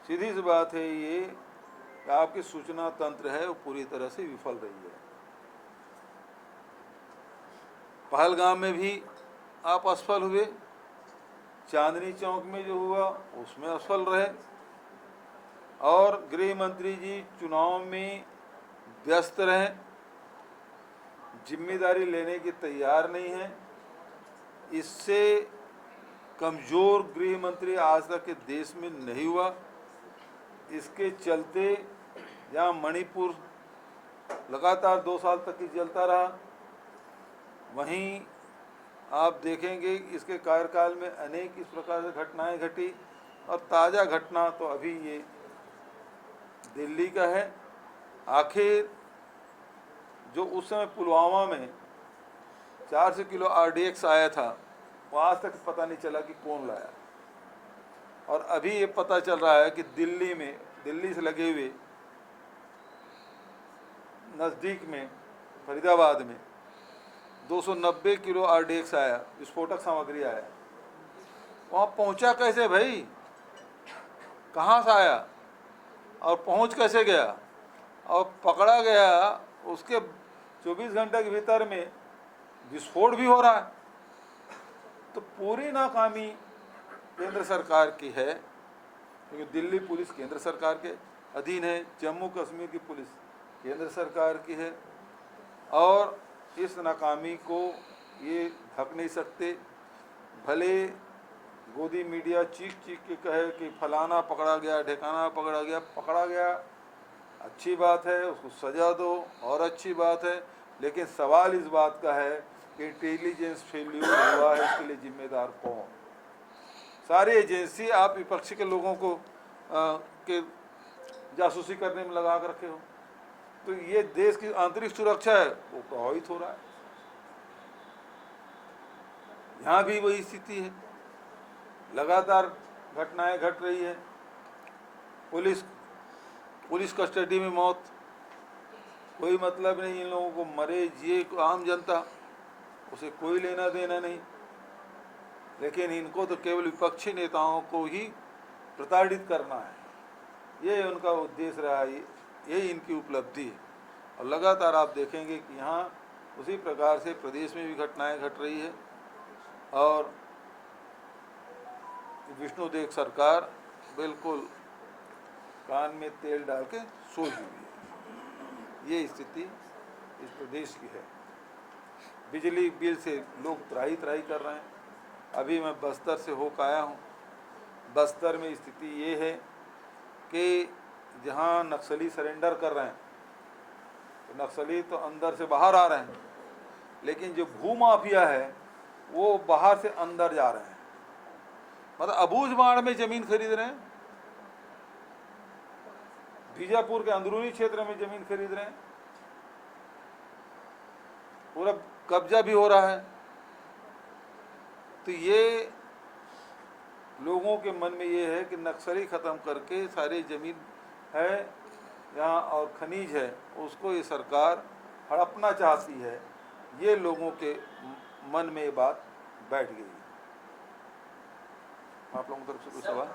सीधी सी बात है ये कि आपकी सूचना तंत्र है वो पूरी तरह से विफल रही है। पहलगाम में भी आप असफल हुए, चांदनी चौक में जो हुआ उसमें असफल रहे, और गृह मंत्री जी चुनाव में व्यस्त रहे, जिम्मेदारी लेने की तैयार नहीं है। इससे कमज़ोर गृह मंत्री आज तक के देश में नहीं हुआ। इसके चलते जहाँ मणिपुर लगातार 2 साल तक ही जलता रहा, वहीं आप देखेंगे इसके कार्यकाल में अनेक इस प्रकार से घटनाएं घटी। और ताज़ा घटना तो अभी ये दिल्ली का है। आखिर जो उस समय पुलवामा में 400 किलो RDX आया था, वो आज तक पता नहीं चला कि कौन लाया। और अभी ये पता चल रहा है कि दिल्ली से लगे हुए नज़दीक में फरीदाबाद में 290 किलो RDX आया, विस्फोटक सामग्री आया। वहाँ पहुँचा कैसे भाई, कहाँ से आया और पहुँच कैसे गया, और पकड़ा गया उसके 24 घंटे के भीतर में विस्फोट भी हो रहा है। तो पूरी नाकामी केंद्र सरकार की है, क्योंकि दिल्ली पुलिस केंद्र सरकार के अधीन है, जम्मू कश्मीर की पुलिस केंद्र सरकार की है, और इस नाकामी को ये ढक नहीं सकते। भले गोदी मीडिया चीख चीख के कहे कि फलाना पकड़ा गया, ढिकाना पकड़ा गया, अच्छी बात है, उसको सजा दो और अच्छी बात है। लेकिन सवाल इस बात का है कि इंटेलिजेंस फेल्यूर हुआ है, इसके लिए जिम्मेदार कौन? सारी एजेंसी आप विपक्षी के लोगों को के जासूसी करने में लगा कर रखे हो, तो ये देश की आंतरिक सुरक्षा है वो प्रभावित हो रहा है। यहाँ भी वही स्थिति है, लगातार घटनाएं घट रही है। पुलिस कस्टडी में मौत, कोई मतलब नहीं इन लोगों को, मरे जिए आम जनता, उसे कोई लेना देना नहीं। लेकिन इनको तो केवल विपक्षी नेताओं को ही प्रताड़ित करना है, ये उनका उद्देश्य रहा है, ये इनकी उपलब्धि है। और लगातार आप देखेंगे कि यहाँ उसी प्रकार से प्रदेश में भी घटनाएं घट रही है, और विष्णुदेव सरकार बिल्कुल कान में तेल डाल के सोई हुई है। ये स्थिति इस प्रदेश की है। बिजली बिल से लोग त्राही कर रहे हैं। अभी मैं बस्तर से होकर आया हूँ। बस्तर में स्थिति ये है कि जहाँ नक्सली सरेंडर कर रहे हैं, तो नक्सली तो अंदर से बाहर आ रहे हैं, लेकिन जो भूमाफिया है वो बाहर से अंदर जा रहे हैं। मतलब अबूझमाड़ में ज़मीन खरीद रहे हैं, बीजापुर के अंदरूनी क्षेत्र में ज़मीन खरीद रहे हैं, पूरा कब्जा भी हो रहा है। तो ये लोगों के मन में ये है कि नक्सली ख़त्म करके सारी ज़मीन है यहाँ और खनिज है उसको ये सरकार हड़पना चाहती है। ये लोगों के मन में ये बात बैठ गई। आप लोगों की तरफ से कोई सवाल?